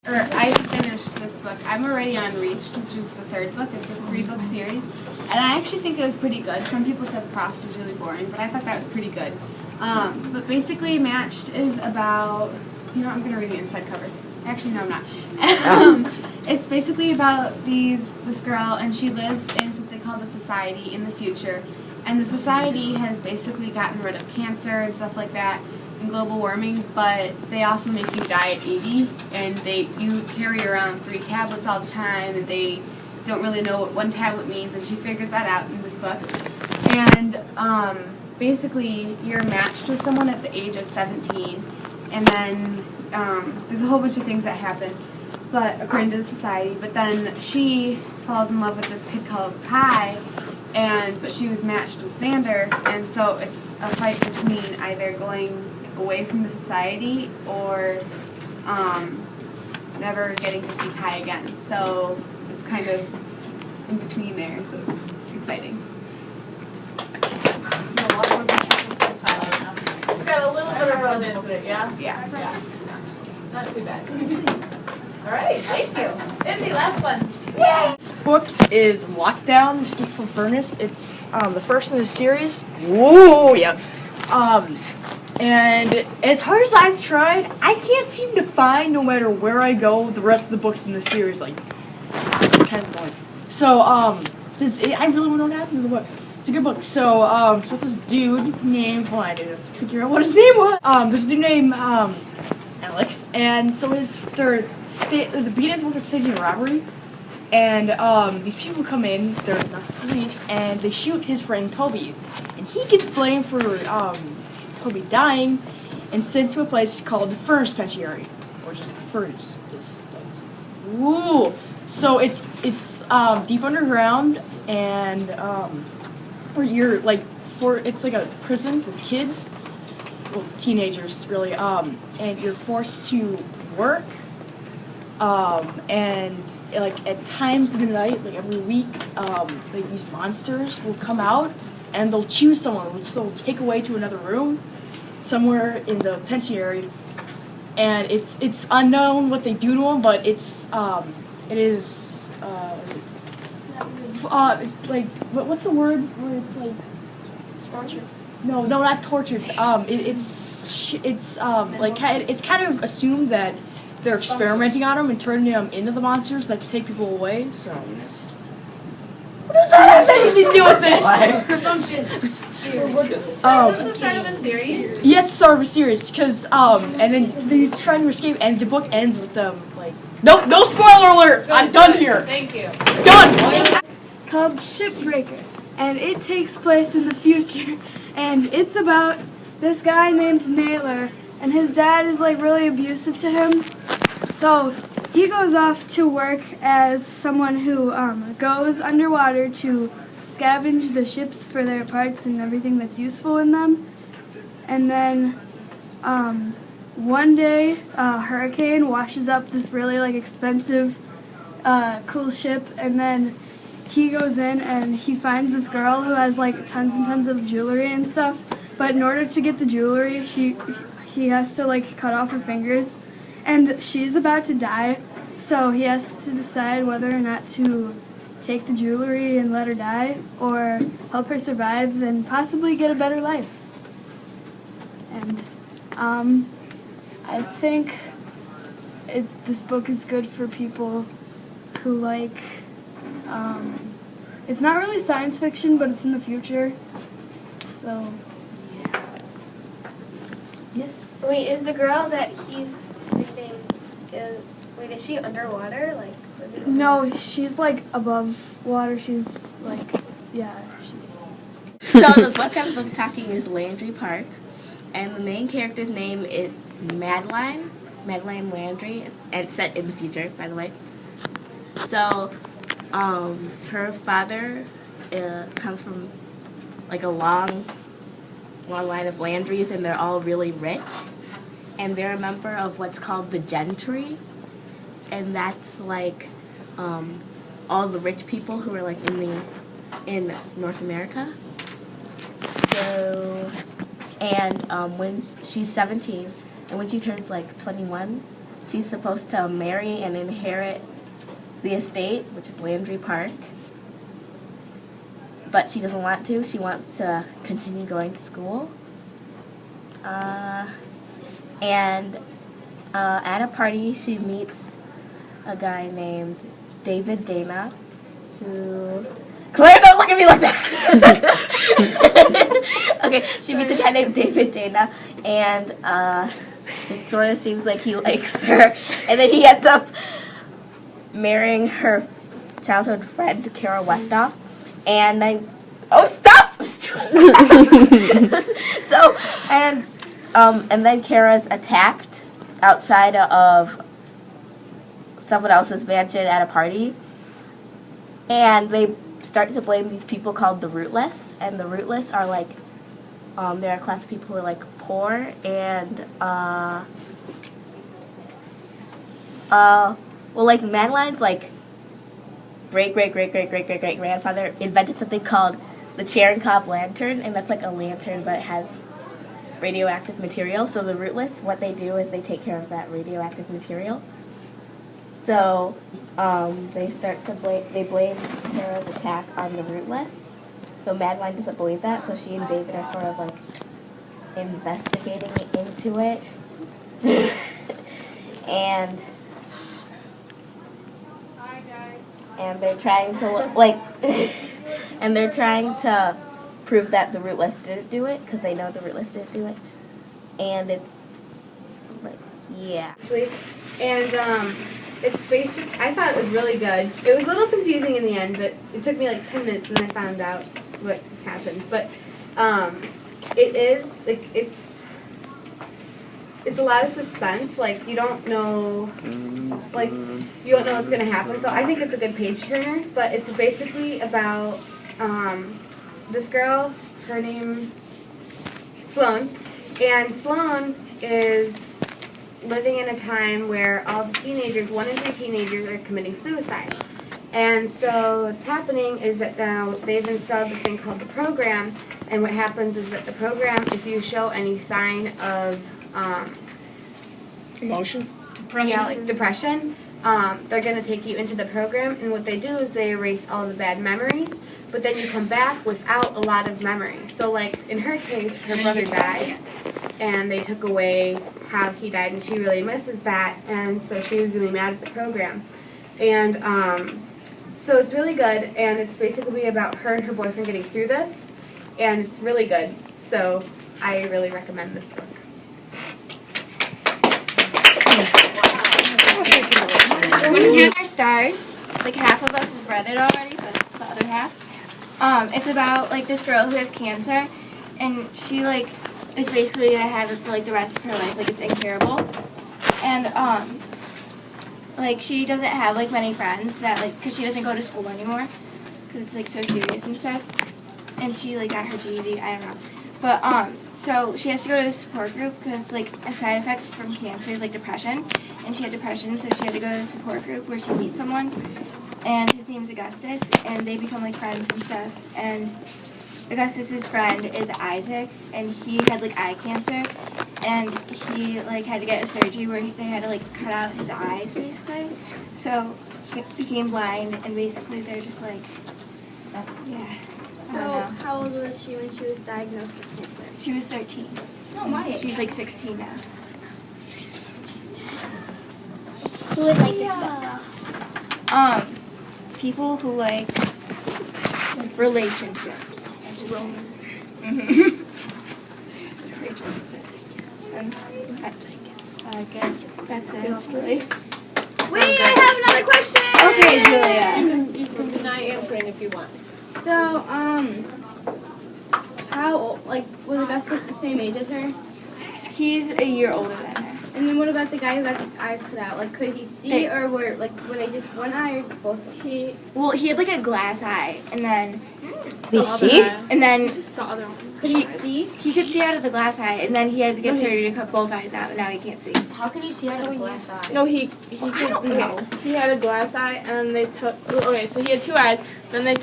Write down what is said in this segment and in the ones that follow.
I finished this book. I'm already on Reach, which is the third book. It's a 3-book series. And I actually think it was pretty good. Some people said Crossed was really boring, but I thought that was pretty good. But basically, Matched is about, I'm going to read the inside cover. Actually, no, I'm not. It's basically about this girl, and she lives in something called a society in the future. And the society has basically gotten rid of cancer and stuff like that and global warming, but they also make you die at 80, and you carry around 3 tablets all the time, and they don't really know what one tablet means, and she figures that out in this book. And basically, you're matched with someone at the age of 17, and then there's a whole bunch of things that happen, but according to the society. But then she falls in love with this kid called Kai, but she was matched with Xander, and so it's a fight between either going away from the society or never getting to see Kai again. So it's kind of in between there, so it's exciting. It's got a little bit of romance in it, yeah? Yeah. Not too bad. All right, thank you. Izzy, last one. Yay! This book is Lockdown, Escape from Furnace. It's the first in the series. Whoa, yeah. And as hard as I've tried, I can't seem to find, no matter where I go, the rest of the books in the series. Like, it's kind of boring. So, I really want to know what happens in the book. It's a good book. So, this dude named, I didn't figure out what his name was. There's a dude named, Alex, and so the beginning of the book is staging a robbery, and these people come in, they're not the police, and they shoot his friend Toby, and he gets blamed for Toby dying and sent to a place called the Furnace Penitentiary, or just the Furnace. Ooh, so it's deep underground, and where you're it's like a prison for kids. Well, teenagers, really, and you're forced to work, and, at times in the night, every week, these monsters will come out, and they'll choose someone, which they'll take away to another room, somewhere in the penitentiary, and it's unknown what they do to them, but it is, what's the word where it's Torture. No, not tortured. It's kind of assumed that they're experimenting on them and turning them into the monsters that take people away. So, what does that have anything to do with this? Presumption. Is this the start of a series? Yeah, it's the start of a series, because and then they're trying to escape, and the book ends with them no spoiler alerts. I'm done here. Thank you. Done. Called Shipbreaker, and it takes place in the future, and it's about this guy named Naylor, and his dad is really abusive to him, so he goes off to work as someone who goes underwater to scavenge the ships for their parts and everything that's useful in them, and then one day a hurricane washes up this really expensive cool ship, and then he goes in and he finds this girl who has tons and tons of jewelry and stuff, but in order to get the jewelry he has to cut off her fingers, and she's about to die, so he has to decide whether or not to take the jewelry and let her die, or help her survive and possibly get a better life. And I think this book is good for people who it's not really science fiction, but it's in the future. So, yeah. Yes? Wait, is the girl that he's saving, is she underwater? No, she's above water. She's she's... So the book I'm talking is Landry Park, and the main character's name is Madeline Landry, and it's set in the future, by the way. So, her father comes from a long line of Landrys, and they're all really rich, and they're a member of what's called the gentry, and that's all the rich people who are in North America. So, and when she's 17, and when she turns 21, she's supposed to marry and inherit the estate, which is Landry Park. But she doesn't want to. She wants to continue going to school. And at a party, she meets a guy named David Dana, who... Claire, don't look at me like that! Okay, she meets a guy named David Dana, and it sort of seems like he likes her. And then he ends up marrying her childhood friend, Kara Westhoff. And then... Oh, stop! So, and then Kara's attacked outside of someone else's mansion at a party. And they start to blame these people called the Rootless. And the Rootless are like, they're a class of people who are like poor and, well, like Madeline's like great-great-great-great-great-great-great-grandfather invented something called the Cherenkov lantern, and that's like a lantern, but it has radioactive material. So the Rootless, what they do is they take care of that radioactive material. So they blame Kara's attack on the Rootless. So Madeline doesn't believe that, so she and David are sort of like investigating into it. and they're trying to and they're trying to prove that the Rootless didn't do it, because they know the Rootless didn't do it. And it's like, yeah. And it's basic. I thought it was really good. It was a little confusing in the end, but it took me like 10 minutes and I found out what happens. But it is like it's a lot of suspense. Like you don't know, what's gonna happen. So I think it's a good page turner. But it's basically about this girl. Her name Sloane, and Sloane is living in a time where all the teenagers, 1 in 3 teenagers, are committing suicide. And so what's happening is that now they've installed this thing called the program, and what happens is that the program, if you show any sign of Emotion? depression, they're going to take you into the program, and what they do is they erase all the bad memories, but then you come back without a lot of memories. So like in her case, her brother died, and they took away how he died, and she really misses that, and so she was really mad at the program. And so it's really good, and it's basically about her and her boyfriend getting through this, and it's really good. So I really recommend this book. Here's our stars. Like half of us has read it already, but the other half. It's about like this girl who has cancer, and she like is basically gonna have it for like the rest of her life. Like it's incurable, and like she doesn't have like many friends that like because she doesn't go to school anymore because it's like so serious and stuff. And she like got her GED. I don't know, but so she has to go to the support group because like a side effect from cancer is like depression, and she had depression, so she had to go to the support group where she meets someone, and his name's Augustus, and they become like friends and stuff. And Augustus's friend is Isaac, and he had like eye cancer, and he like had to get a surgery where they had to like cut out his eyes basically. So he became blind, and basically they're just like, yeah. So how old was she when she was diagnosed with cancer? She was 13. Oh, my age. She's like 16 now. Who would like this book? People who like relationships. Romance. That's it. Really. Wait, I have another question. Okay, Julia. You can deny answering if you want. So, how old, like, was Augustus the same age as her? He's a year older than her. And then what about the guy who got his eyes cut out? Like, could he see, or were they just one eye, or just both of them? Well, he had like a glass eye, and then Did he see? and then Just the other one. Could he see? he could see out of the glass eye, and then he had to get surgery to cut both eyes out, and now he can't see. How can you see out of a glass eye? No, he don't know. He had a glass eye, and then they took. Okay, so he had 2 eyes. Then they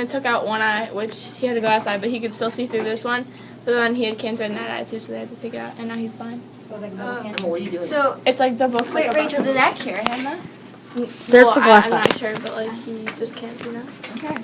took out one eye, which he had a glass eye, but he could still see through this one. But then he had cancer in that eye too, so they had to take it out, and now he's blind. What are you doing? So, It's like the book's wait, like about- Rachel, did that cure him though? There's the glass I'm eye. not sure, but like he just can't see now. Okay.